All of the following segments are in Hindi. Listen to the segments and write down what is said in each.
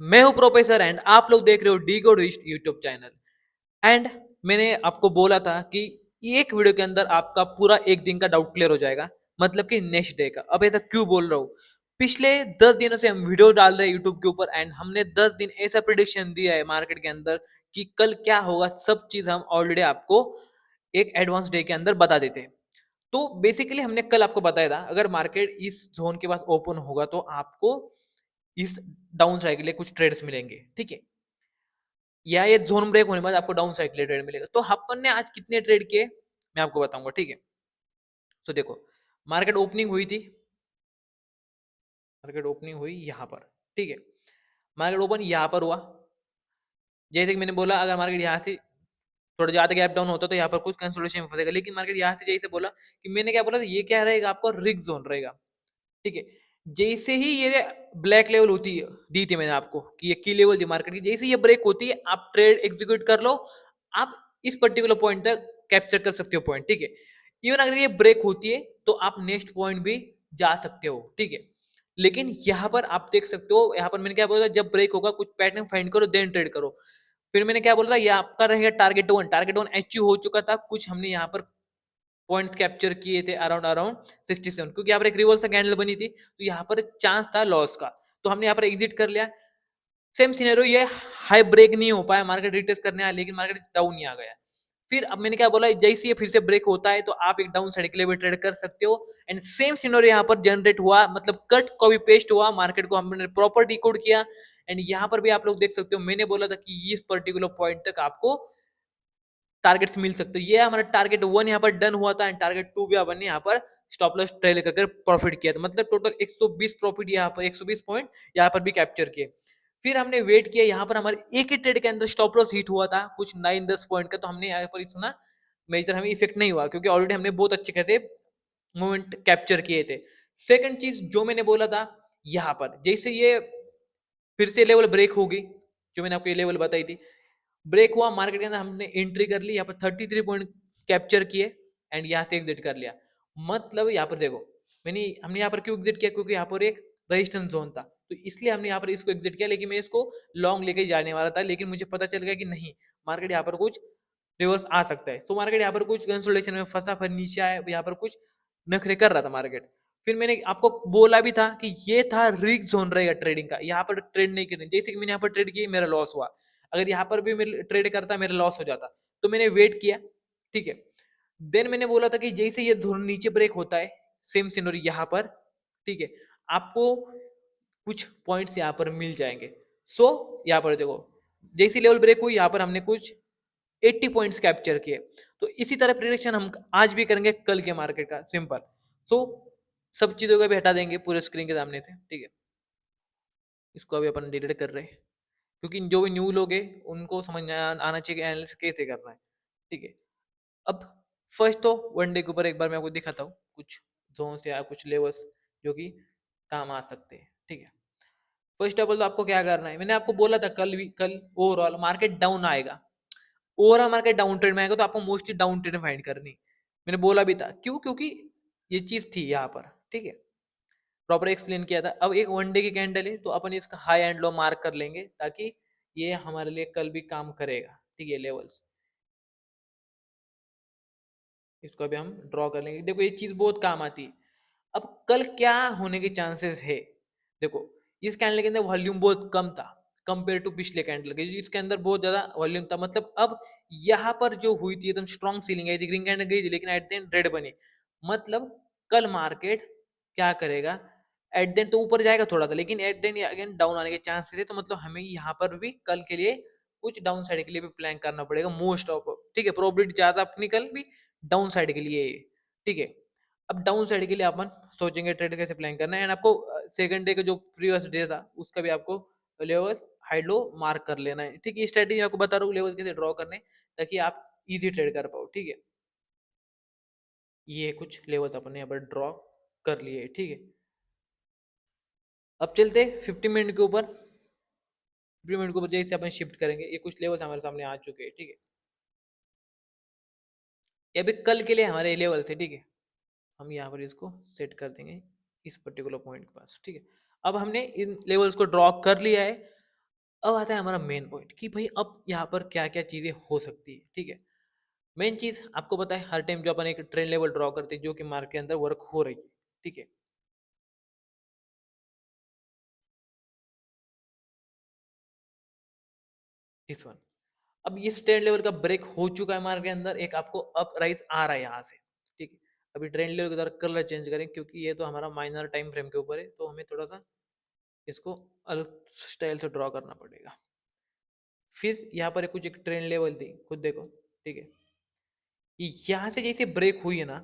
मैं हूं प्रोफेसर एंड आप लोग देख रहे हो डी गोड यूट्यूब चैनल। एंड मैंने आपको बोला था कि एक वीडियो के अंदर आपका पूरा एक दिन का डाउट क्लियर हो जाएगा, मतलब कि नेक्स्ट डे का। अब ऐसा क्यों बोल रहा हूँ? पिछले 10 दिनों से हम वीडियो डाल रहे हैं यूट्यूब के ऊपर एंड हमने 10 दिन ऐसा प्रिडिक्शन दिया है मार्केट के अंदर कि कल क्या होगा, सब चीज हम ऑलरेडी आपको एक एडवांस डे के अंदर बता देते हैं। तो बेसिकली हमने कल आपको बताया था अगर मार्केट इस जोन के पास ओपन होगा तो आपको इस डाउन साइड के लिए कुछ ट्रेड्स मिलेंगे, ठीक है? या ये जोन ब्रेक होने के बाद आपको डाउन साइड के लिए ट्रेड मिलेगा। तो अपन ने आज कितने ट्रेड किए मैं आपको बताऊंगा, ठीक है? तो देखो, मार्केट ओपनिंग हुई थी, मार्केट ओपनिंग हुई यहाँ पर, ठीक है? मार्केट ओपन यहाँ पर हुआ। जैसे कि मैंने बोला अगर मार्केट यहाँ से थोड़ा ज्यादा गैप डाउन होता तो यहाँ पर कुछ कंसोलिडेशन फंसेगा, लेकिन मार्केट यहाँ से जैसे बोला कि मैंने क्या बोला ये क्या रहेगा, आपका रिस्क जोन रहेगा, ठीक है? जैसे ही ये ब्लैक लेवल होती है, दी थी मैंने आपको कि ये की लेवल थी मार्केट की, जैसे ही ये ब्रेक होती है आप ट्रेड एग्जीक्यूट कर लो। आप इस पर्टिकुलर पॉइंट तक कैप्चर कर सकते हो पॉइंट, ठीक है? इवन अगर ये ब्रेक होती है तो आप नेक्स्ट पॉइंट भी जा सकते हो, ठीक है? लेकिन यहाँ पर आप देख सकते हो, यहाँ पर मैंने क्या बोला था, जब ब्रेक होगा कुछ पैटर्न फाइंड करो देन ट्रेड करो। फिर मैंने क्या बोला था, ये आपका रहेगा target one. Target one achieve हो चुका था, कुछ हमने यहाँ पर पॉइंट्स कैप्चर किए थे अराउंड अराउंड 67, क्योंकि यहाँ पर एक रिवर्सल कैंडल बनी थी तो यहाँ पर चांस था लॉस का, तो हमने यहाँ पर एग्जिट कर लिया। सेम सिनेरियो, ये हाई ब्रेक नहीं हो पाया, मार्केट रिटेस्ट करने आया लेकिन मार्केट डाउन नहीं आ गया। फिर अब मैंने क्या बोला, जैसे ये फिर से ब्रेक होता है तो आप एक डाउन साइड के लिए भी ट्रेड कर सकते हो। एंड सेम सिनेरियो यहाँ पर जनरेट हुआ, मतलब कट कॉपी पेस्ट हुआ, मार्केट को हमने प्रॉपर डिकोड किया। एंड यहाँ पर भी आप लोग देख सकते हो, मैंने बोला था कि इस पर्टिकुलर पॉइंट तक आपको टारगेट्स मिल सकते हैं। ये हमारा टारगेट वन यहाँ पर डन हुआ था एंड टारगेट टू भी अपन ने यहाँ पर स्टॉप लॉस ट्रेल करके प्रॉफिट किया था, मतलब टोटल 120 प्रॉफिट यहाँ पर, 120 पॉइंट यहाँ पर भी कैप्चर किए। फिर हमने वेट किया, यहाँ पर हमारे एक ही ट्रेड के अंदर स्टॉप लॉस हिट हुआ था कुछ 9-10 पॉइंट का, तो हमने यहाँ पर इतना मेजर हमें इफेक्ट नहीं हुआ क्योंकि ऑलरेडी हमने बहुत अच्छे खासे मूवमेंट कैप्चर किए थे। सेकंड चीज जो मैंने बोला था, यहाँ पर जैसे ये फिर से लेवल ब्रेक होगी, जो मैंने आपको ये लेवल बताई थी, ब्रेक हुआ मार्केट के अंदर, हमने एंट्री कर ली, यहाँ पर 33 पॉइंट कैप्चर किए एंड यहाँ से एग्जिट कर लिया। मतलब यहाँ पर देखो, हमने यहाँ पर क्यों एग्जिट किया, क्योंकि यहाँ पर एक रेजिस्टेंस जोन था तो इसलिए हमने यहाँ पर इसको एग्जिट किया, लेकिन मैं इसको लॉन्ग लेके जाने वाला था, लेकिन मुझे पता चल गया कि नहीं, मार्केट यहाँ पर कुछ रिवर्स आ सकता है। सो मार्केट यहाँ पर कुछ कंसोलिडेशन में फंसा, फिर नीचे आया, यहाँ पर कुछ नखरे कर रहा था मार्केट। फिर मैंने आपको बोला भी था कि ये था रिस्क जोन रहेगा ट्रेडिंग का, यहाँ पर ट्रेड नहीं करनी। जैसे कि मैंने यहाँ पर ट्रेड किया, मेरा लॉस हुआ। अगर यहाँ पर भी मैं ट्रेड करता मेरा लॉस हो जाता, तो मैंने वेट किया, ठीक है? देन मैंने बोला था कि जैसे ये जोन नीचे ब्रेक होता है, सेम सिनेरियो यहाँ पर, ठीक है? आपको कुछ पॉइंट्स यहाँ पर मिल जाएंगे। सो यहाँ पर देखो, जैसी लेवल ब्रेक हुई यहाँ पर हमने कुछ 80 पॉइंट्स कैप्चर किए। तो इसी तरह प्रिडिक्शन हम आज भी करेंगे कल के मार्केट का, सिंपल। सो सब चीजों को भी हटा देंगे पूरे स्क्रीन के सामने से, ठीक है? इसको अभी अपन डिलीट कर रहे हैं क्योंकि जो भी न्यू लोग हैं उनको समझ में आना चाहिए कि एनालिसिस कैसे करना है, ठीक है? अब फर्स्ट तो वन डे के ऊपर एक बार मैं आपको दिखाता हूँ कुछ जोन्स या कुछ लेवल्स जो कि काम आ सकते हैं, ठीक है? फर्स्ट ऑफ ऑल तो आपको क्या करना है, मैंने आपको बोला था कल ओवरऑल मार्केट डाउन आएगा। ओवरऑल मार्केट डाउन ट्रेंड में आएगा तो आपको मोस्टली डाउन ट्रेंड फाइंड करनी। मैंने बोला भी था क्यों, क्योंकि ये चीज थी यहाँ पर, ठीक है? प्रॉपर एक्सप्लेन किया था। अब एक वन डे की कैंडल है तो अपन इसका हाई एंड लो मार्क कर लेंगे ताकि ये हमारे लिए कल भी काम करेगा, ठीक है? लेवल्स, इसको अभी हम ड्रॉ कर लेंगे। देखो ये चीज बहुत काम आती है। अब कल क्या होने के चांसेस है, देखो इस कैंडल के अंदर वॉल्यूम बहुत कम था कंपेयर टू पिछले कैंडल के, इसके अंदर बहुत ज्यादा वॉल्यूम था। मतलब अब यहाँ पर जो हुई थी एकदम स्ट्रॉन्ग सीलिंग आई थी, ग्रीन कैंडल गई थी लेकिन एट द एंड रेड बनी। मतलब कल मार्केट क्या करेगा, एट द एंड तो ऊपर जाएगा थोड़ा सा, लेकिन at the end again down आने के चांसेस है। तो मतलब हमें यहाँ पर भी कल के लिए कुछ डाउन साइड के लिए भी प्लान करना पड़ेगा मोस्ट ऑफ, ठीक है? प्रोबेबिलिटी ज्यादा अपनी कल भी डाउन साइड के लिए, ठीक है? अब डाउन साइड के लिए अपन सोचेंगे ट्रेड कैसे प्लान करना है। एंड आपको सेकंड डे का जो प्रीवियस डे था उसका भी आपको लेवल हाई लो मार्क कर लेना है, ठीक है? स्ट्रेटेजी आपको बता रहा हूँ लेवल कैसे ड्रॉ करने ताकि आप इजी ट्रेड कर पाओ, ठीक है? ये कुछ लेवल्स अपन ने यहाँ पर ड्रॉ कर लिए, ठीक है? अब चलते 50 मिनट के ऊपर। 50 मिनट के ऊपर जैसे अपन शिफ्ट करेंगे, ये कुछ लेवल्स हमारे सामने आ चुके हैं, ठीक है? ये भी कल के लिए हमारे लेवल से, ठीक है? हम यहाँ पर इसको सेट कर देंगे इस पर्टिकुलर पॉइंट के पास, ठीक है? अब हमने इन लेवल्स को ड्रॉ कर लिया है। अब आता है हमारा मेन पॉइंट कि भाई अब यहाँ पर क्या क्या चीजें हो सकती है, ठीक है। मेन चीज आपको पता है, हर टाइम जो अपन एक ट्रेंड लेवल ड्रॉ करते हैं जो कि मार्केट के अंदर वर्क हो रही है, ठीक है। दिस वन, अब इस ट्रेंड लेवल का ब्रेक हो चुका है मार्केट के अंदर, एक आपको अप राइज आ रहा है यहाँ से, ठीक है। अभी ट्रेंड लेवल के द्वारा कलर चेंज करें क्योंकि ये तो हमारा माइनर टाइम फ्रेम के ऊपर है, तो हमें थोड़ा सा इसको अलग स्टाइल से ड्रॉ करना पड़ेगा। फिर यहाँ पर कुछ एक ट्रेंड लेवल थी, खुद देखो, ठीक है। यहाँ से जैसे ब्रेक हुई है ना,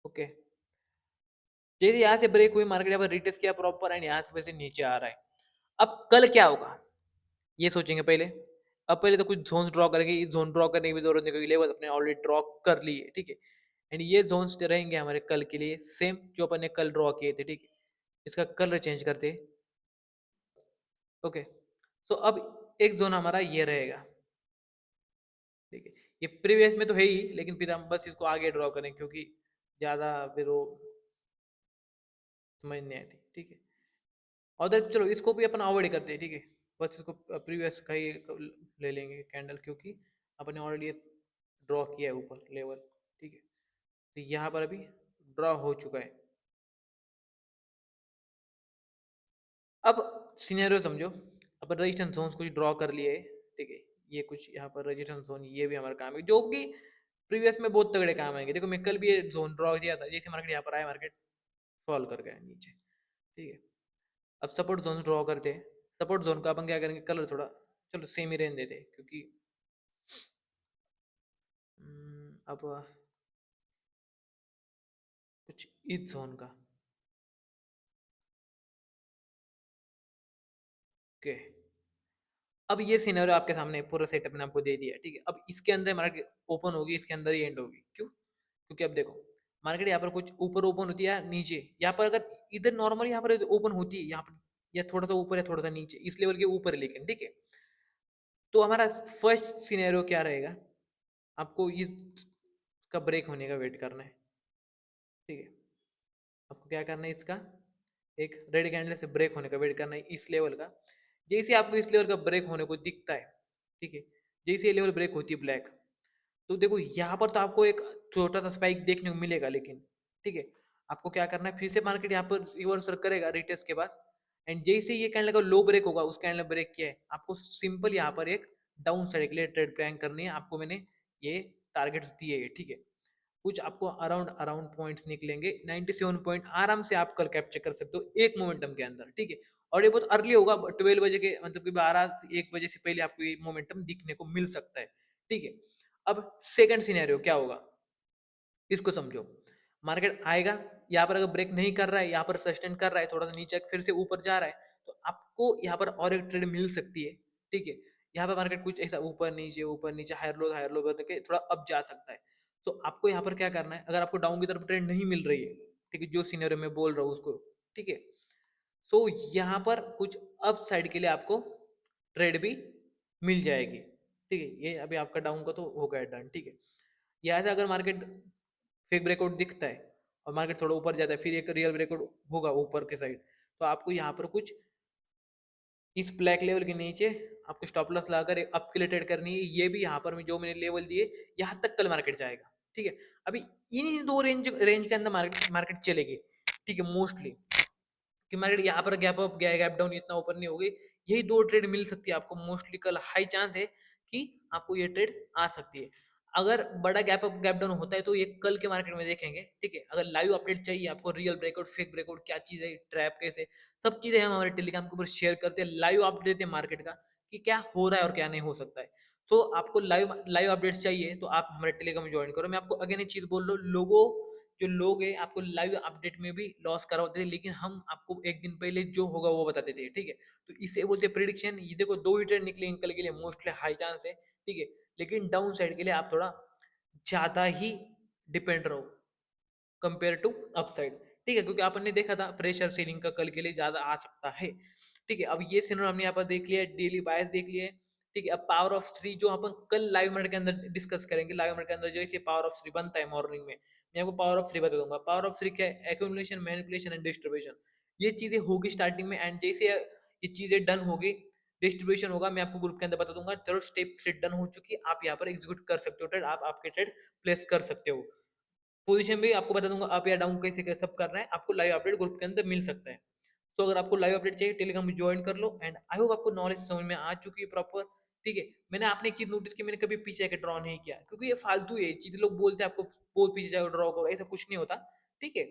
ओके, जैसे यहाँ से ब्रेक हुई मार्केट यहाँ पर रिटेस्ट किया प्रॉपर एंड यहाँ से वैसे नीचे आ रहा है। अब कल क्या होगा ये सोचेंगे पहले। अब पहले तो कुछ जोन्स ड्रॉ करेंगे, इस जोन ड्रॉ करने की भी जरूरत नहीं क्योंकि लेवल अपने ऑलरेडी ड्रॉ कर लिए, ठीक है। एंड ये जोन्स रहेंगे हमारे कल के लिए सेम जो अपन ने कल ड्रॉ किए थे, ठीक है। इसका कलर चेंज करते, ओके। सो अब एक जोन हमारा ये रहेगा, ठीक है। ये प्रीवियस में तो है ही, लेकिन फिर हम बस इसको आगे ड्रॉ करें क्योंकि ज्यादा फिर वो समझ नहीं आती, ठीक है। और चलो इसको भी अपन अवॉइड करते हैं, ठीक है। बस इसको प्रीवियस का ही ले लेंगे कैंडल क्योंकि अपने ऑलरेडी ड्रॉ किया है ऊपर लेवल, ठीक है। तो यहाँ पर अभी ड्रॉ हो चुका है। अब सिनेरियो समझो, अपन रजिस्टेंस जोन कुछ ड्रॉ कर लिए, ठीक है। ये कुछ यहाँ पर रजिस्टेंस जोन ये भी हमारा काम है जो कि प्रीवियस में बहुत तगड़े काम आएंगे। देखो मैं कल भी ये जोन ड्रॉ किया था, जैसे मार्केट यहाँ पर आया मार्केट फॉल कर गया नीचे, ठीक है। अब सपोर्ट जोन ड्रॉ करते हैं, सपोर्ट जोन का अपन क्या करेंगे, कलर थोड़ा चलो सेम ही रहने देते हैं, क्योंकि अब कुछ इस जोन का, ओके। अब ये सिनेरियो आपके सामने पूरा सेटअप ने आपको दे दिया, ठीक है। अब इसके अंदर मार्केट ओपन होगी, इसके अंदर ही एंड होगी, क्यों? क्योंकि अब देखो मार्केट यहाँ पर कुछ ऊपर ओपन होती है या नीचे, यहाँ पर अगर इधर नॉर्मल यहाँ पर ओपन होती है यहाँ पर, या थोड़ा सा ऊपर या थोड़ा सा नीचे इस लेवल के ऊपर है, लेकिन ठीक है। तो हमारा फर्स्ट सिनेरियो क्या रहेगा, आपको इस का ब्रेक होने का वेट करना है, ठीक है। आपको क्या करना है, इसका एक रेड कैंडल से ब्रेक होने का वेट करना है इस लेवल का। जैसे आपको इस लेवल का ब्रेक होने को दिखता है, ठीक है, जैसे ये लेवल ब्रेक होती है ब्लैक, तो देखो यहाँ पर तो आपको एक छोटा सा स्पाइक देखने को मिलेगा, लेकिन ठीक है, आपको क्या करना है, फिर से मार्केट यहाँ पर रिवर्सल करेगा रिटेस्ट के पास। एंड जैसे ये कैंडल का लो ब्रेक होगा, उस कैंडल ब्रेक किया है, आपको सिंपल यहाँ पर एक डाउन साइड के लिए ट्रेड प्लान करनी है। आपको मैंने ये टारगेट्स दिए है, ठीक है। कुछ आपको अराउंड अराउंड पॉइंट्स निकलेंगे, 97 पॉइंट आराम से आप कल कैप्चर कर सकते हो एक मोमेंटम के अंदर, ठीक है। और ये बहुत अर्ली होगा, 12 बजे के मतलब कि 12 1 बजे से पहले आपको ये मोमेंटम दिखने को मिल सकता है, ठीक है। अब सेकंड सिनेरियो क्या होगा, इसको समझो। मार्केट आएगा, यहाँ पर अगर ब्रेक नहीं कर रहा है, यहाँ पर सस्टेन कर रहा है, थोड़ा सा नीचे फिर से ऊपर जा रहा है, तो आपको यहाँ पर और एक ट्रेड मिल सकती है, ठीक है। यहाँ पर मार्केट कुछ ऐसा ऊपर नीचे हायर लो करके थोड़ा अप जा सकता है। तो आपको यहाँ पर क्या करना है, अगर आपको डाउन की तरफ ट्रेंड नहीं मिल रही है, ठीक है, जो सीनियर मैं बोल रहा हूँ उसको, ठीक है। सो यहाँ पर कुछ अप साइड के लिए आपको ट्रेड भी मिल जाएगी, ठीक है। ये अभी आपका डाउन का तो हो गया डन, ठीक है। यहाँ से अगर मार्केट फेक ब्रेकआउट दिखता है और मार्केट थोड़ा ऊपर जाता है, फिर एक रियल ब्रेकआउट होगा ऊपर के साइड, तो आपको यहाँ पर कुछ इस ब्लैक लेवल के नीचे आपको स्टॉप लॉस लगाकर एक अप के लिए ट्रेड करनी है। ये भी यहाँ पर जो मैंने लेवल दिए, यहाँ तक कल मार्केट जाएगा, ठीक है। अभी इन दो रेंज रेंज के अंदर मार्केट मार्केट चलेगी, ठीक है, मोस्टली कि मार्केट यहाँ पर गैप अप गया, गैप डाउन इतना ऊपर नहीं होगी। यही दो ट्रेड मिल सकती है आपको मोस्टली कल, हाई चांस है कि आपको ये ट्रेड आ सकती है। अगर बड़ा गैप अप गैप डाउन होता है तो ये कल के मार्केट में देखेंगे, ठीक है। अगर लाइव अपडेट चाहिए आपको, रियल ब्रेकआउट फेक ब्रेकआउट क्या चीज है, ट्रैप कैसे, सब चीजें हम हमारे टेलीग्राम के ऊपर शेयर करते हैं, लाइव अपडेट देते हैं मार्केट का कि क्या हो रहा है और क्या नहीं हो सकता है। तो आपको लाइव लाइव अपडेट्स चाहिए तो आप हमारे टेलीग्राम में ज्वाइन करो। मैं आपको अगेन एक चीज बोल रहा हूँ, लोगों जो लोग हैं आपको लाइव अपडेट में भी लॉस करवाते थे, लेकिन हम आपको एक दिन पहले जो होगा वो बताते थे, ठीक है। तो इसे बोलते हैं प्रिडिक्शन। ये देखो दो ही ट्रेड निकले कल के लिए, मोस्टली हाई चांस है, ठीक है। लेकिन डाउन साइड के लिए आप थोड़ा ज्यादा ही डिपेंड रहो कंपेयर टू अपसाइड, ठीक है, क्योंकि आपने देखा था प्रेशर सीलिंग का कल के लिए ज्यादा आ सकता है, ठीक है। अब ये सिनेरियो हमने यहाँ पर देख लिया है, डेली बायस देख लिया है, ठीक है। अब पावर ऑफ थ्री जो अपन कल लाइव मिनट के अंदर डिस्कस करेंगे, लाइव मिनट के अंदर जैसे पावर ऑफ थ्री बनता है मॉर्निंग में, मैं आपको पावर ऑफ थ्री बता दूंगा। पावर ऑफ थ्री क्या है, एक्यूमुलेशन, मैनिपुलेशन एंड डिस्ट्रीब्यूशन। ये चीजें होगी स्टार्टिंग में, एंड जैसे ये चीजें डन होगी डिस्ट्रीब्यूशन होगा, मैं आपको ग्रुप के अंदर बता दूंगा। चलो स्टेप 3 डन हो चुकी है, आप यहाँ पर एग्जीक्यूट कर सकते हो ट्रेड, आप आपके ट्रेड प्लेस कर सकते हो। पोजीशन भी आपको बता दूंगा, अप या डाउन कैसे कैसे सब करना है, आपको लाइव अपडेट ग्रुप के अंदर मिल सकता है। तो अगर आपको लाइव अपडेट चाहिए, टेलीग्राम ज्वाइन कर लो। एंड आई होप आपको नॉलेज समझ में आ चुकी है प्रॉपर। ठीक है, मैंने आपने एक चीज नोटिस की, मैंने कभी पीछे जाकर ड्रॉ नहीं किया, क्योंकि ये फालतू है चीज, लोग बोलते हैं आपको बहुत पीछे जाकर ड्रॉ करो, ऐसा कुछ नहीं होता। ठीक है,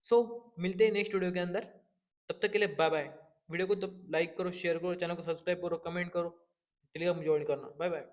सो मिलते हैं नेक्स्ट वीडियो के अंदर, तब तक के लिए बाय बाय। वीडियो को तो लाइक करो, शेयर करो, चैनल को सब्सक्राइब करो, कमेंट करो, टेलीग्राम ज्वाइन करना। Bye bye.